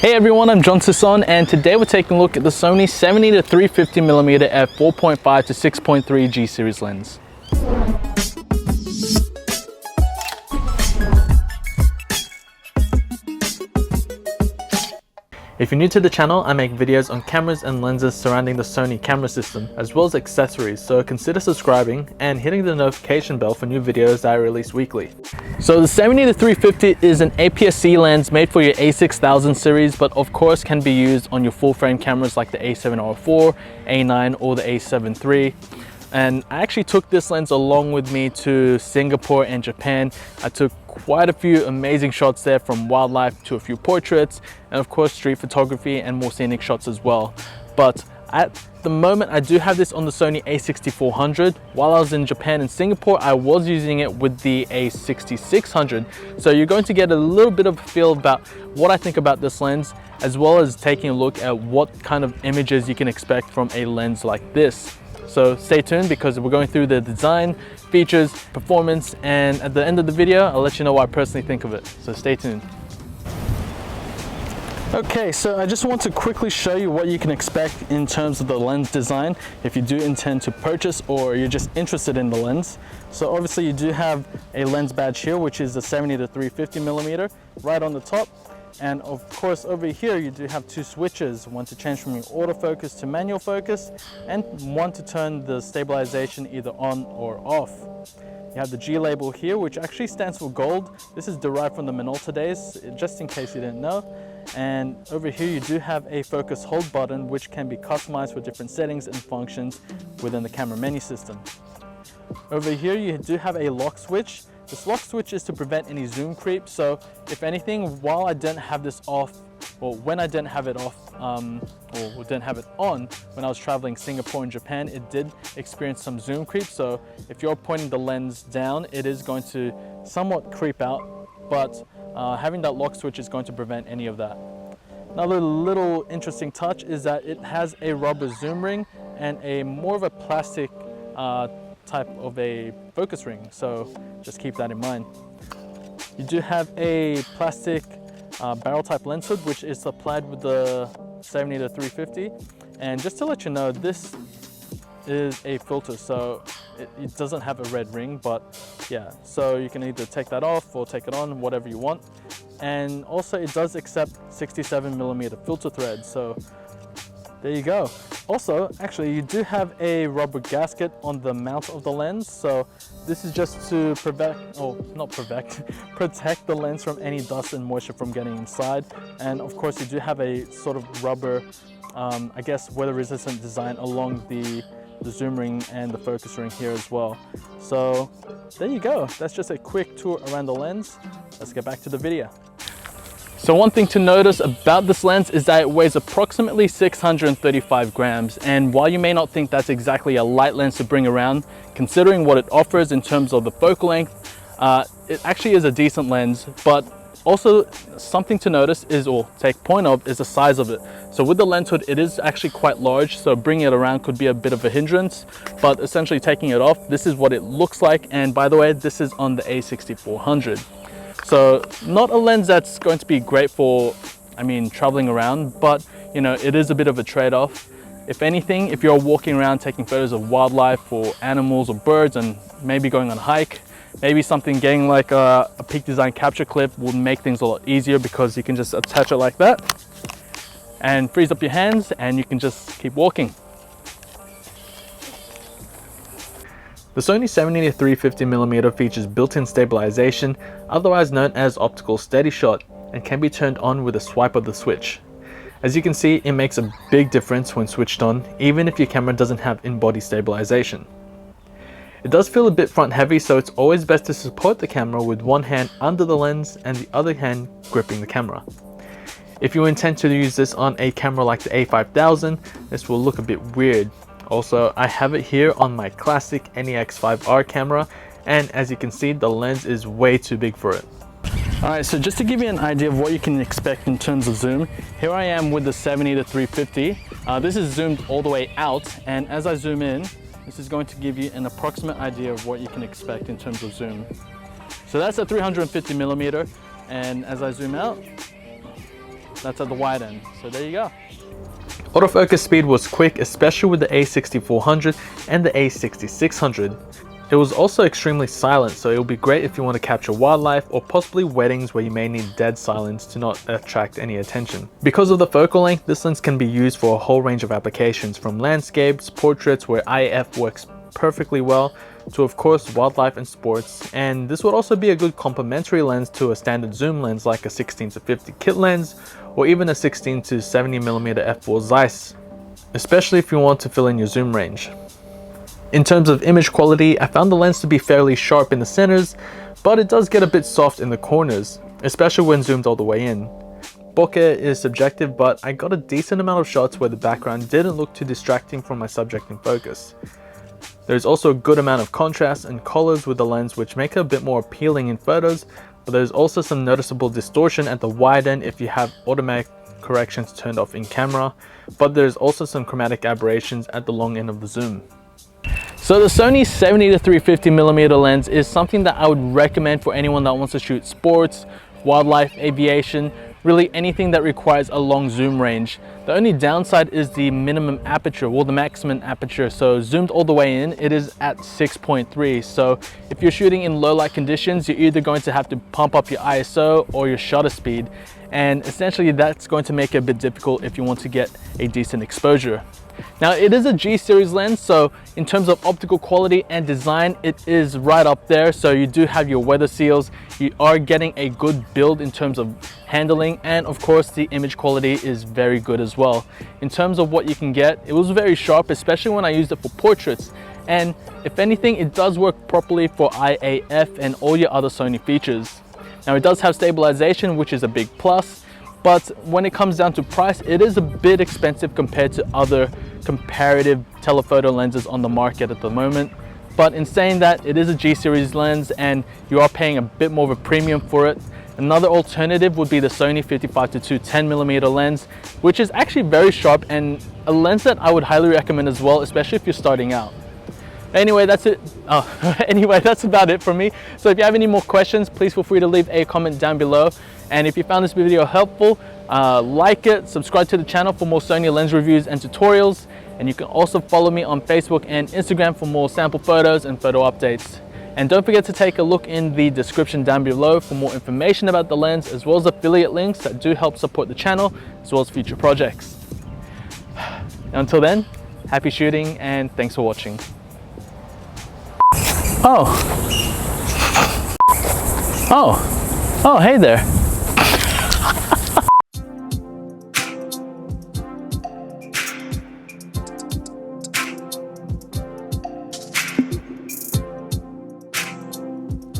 Hey everyone, I'm Sison, and today we're taking a look at the Sony 70-350mm F4.5-6.3 G Series lens. If you're new to the channel, I make videos on cameras and lenses surrounding the Sony camera system, as well as accessories, so consider subscribing and hitting the notification bell for new videos that I release weekly. So the 70-350 is an APS-C lens made for your A6000 series, but of course can be used on your full frame cameras like the A7R4, A9 or the A7 III. And I actually took this lens along with me to Singapore and Japan. I took quite a few amazing shots there, from wildlife to a few portraits, and of course street photography and more scenic shots as well. But at the moment I do have this on the Sony A6400. While I was in Japan and Singapore, I was using it with the A6600. So you're going to get a little bit of a feel about what I think about this lens, as well as taking a look at what kind of images you can expect from a lens like this. So stay tuned, because we're going through the design, features, performance, and at the end of the video, I'll let you know what I personally think of it. So stay tuned. Okay, so I just want to quickly show you what you can expect in terms of the lens design if you do intend to purchase or you're just interested in the lens. So obviously you do have a lens badge here, which is the 70-350mm right on the top. And of course over here you do have two switches, one to change from your autofocus to manual focus, and one to turn the stabilization either on or off. You have the G label here, which actually stands for gold. This is derived from the Minolta days, just in case you didn't know. And over here you do have a focus hold button, which can be customized for different settings and functions within the camera menu system. Over here you do have a lock switch. This lock switch is to prevent any zoom creep. So if anything, while I didn't have this off, or when I didn't have it off, or didn't have it on when I was traveling Singapore and Japan, it did experience some zoom creep. So if you're pointing the lens down, it is going to somewhat creep out, but having that lock switch is going to prevent any of that. Another little interesting touch is that it has a rubber zoom ring and a more of a plastic type of a focus ring, so just keep that in mind. You do have a plastic barrel type lens hood, which is supplied with the 70-350, and just to let you know, this is a filter, so it doesn't have a red ring, but yeah, so you can either take that off or take it on, whatever you want. And also it does accept 67mm filter thread, so there you go. Also, actually, you do have a rubber gasket on the mount of the lens, so this is just to protect the lens from any dust and moisture from getting inside. And of course you do have a sort of rubber, I guess weather resistant design along the zoom ring and the focus ring here as well. So there you go, that's just a quick tour around the lens. Let's get back to the video. So one thing to notice about this lens is that it weighs approximately 635 grams. And while you may not think that's exactly a light lens to bring around, considering what it offers in terms of the focal length, it actually is a decent lens. But also something to notice is, or take point of, is the size of it. So with the lens hood, it is actually quite large, so bringing it around could be a bit of a hindrance, but essentially taking it off, this is what it looks like. And by the way, this is on the A6400. So not a lens that's going to be great for, traveling around, but it is a bit of a trade-off. If anything, if you're walking around taking photos of wildlife or animals or birds and maybe going on a hike, maybe something getting like a peak design capture clip will make things a lot easier, because you can just attach it like that and frees up your hands and you can just keep walking. The Sony 70-350mm features built-in stabilization, otherwise known as optical steady shot, and can be turned on with a swipe of the switch. As you can see, it makes a big difference when switched on, even if your camera doesn't have in-body stabilization. It does feel a bit front heavy, so it's always best to support the camera with one hand under the lens and the other hand gripping the camera. If you intend to use this on a camera like the A5000, this will look a bit weird. Also, I have it here on my classic NEX5R camera, and as you can see, the lens is way too big for it. Alright, so just to give you an idea of what you can expect in terms of zoom, here I am with the 70-350. This is zoomed all the way out, and as I zoom in, this is going to give you an approximate idea of what you can expect in terms of zoom. So that's a 350mm, and as I zoom out, That's at the wide end. So there you go. Autofocus speed was quick, especially with the A6400 and the A6600. It was also extremely silent, so it will be great if you want to capture wildlife or possibly weddings where you may need dead silence to not attract any attention. Because of the focal length, this lens can be used for a whole range of applications, from landscapes, portraits where IF works perfectly well, to of course wildlife and sports. And this would also be a good complementary lens to a standard zoom lens like a 16-50 kit lens or even a 16-70mm f4 Zeiss, especially if you want to fill in your zoom range. In terms of image quality, I found the lens to be fairly sharp in the centers, but it does get a bit soft in the corners, especially when zoomed all the way in. Bokeh is subjective, but I got a decent amount of shots where the background didn't look too distracting from my subject in focus. There's also a good amount of contrast and colors with the lens, which make it a bit more appealing in photos, but there's also some noticeable distortion at the wide end if you have automatic corrections turned off in camera, but there's also some chromatic aberrations at the long end of the zoom. So the Sony 70-350mm lens is something that I would recommend for anyone that wants to shoot sports, wildlife, aviation, really anything that requires a long zoom range. The only downside is the minimum aperture, well, the maximum aperture. So zoomed all the way in, it is at 6.3. So if you're shooting in low light conditions, you're either going to have to pump up your ISO or your shutter speed. And essentially that's going to make it a bit difficult if you want to get a decent exposure. Now it is a G series lens, so in terms of optical quality and design, it is right up there. So you do have your weather seals, you are getting a good build in terms of handling, and of course the image quality is very good as well. In terms of what you can get, it was very sharp, especially when I used it for portraits. And if anything, it does work properly for IAF and all your other Sony features. Now it does have stabilization, which is a big plus. But when it comes down to price, it is a bit expensive compared to other comparative telephoto lenses on the market at the moment. But in saying that, it is a G series lens and you are paying a bit more of a premium for it. Another alternative would be the Sony 55-2 10mm lens, which is actually very sharp and a lens that I would highly recommend as well, especially if you're starting out. Anyway, that's it. Anyway, that's about it from me. So if you have any more questions, please feel free to leave a comment down below. And if you found this video helpful, like it, subscribe to the channel for more Sony lens reviews and tutorials. And you can also follow me on Facebook and Instagram for more sample photos and photo updates. And don't forget to take a look in the description down below for more information about the lens, as well as affiliate links that do help support the channel, as well as future projects. Until then, happy shooting and thanks for watching. Oh, hey there.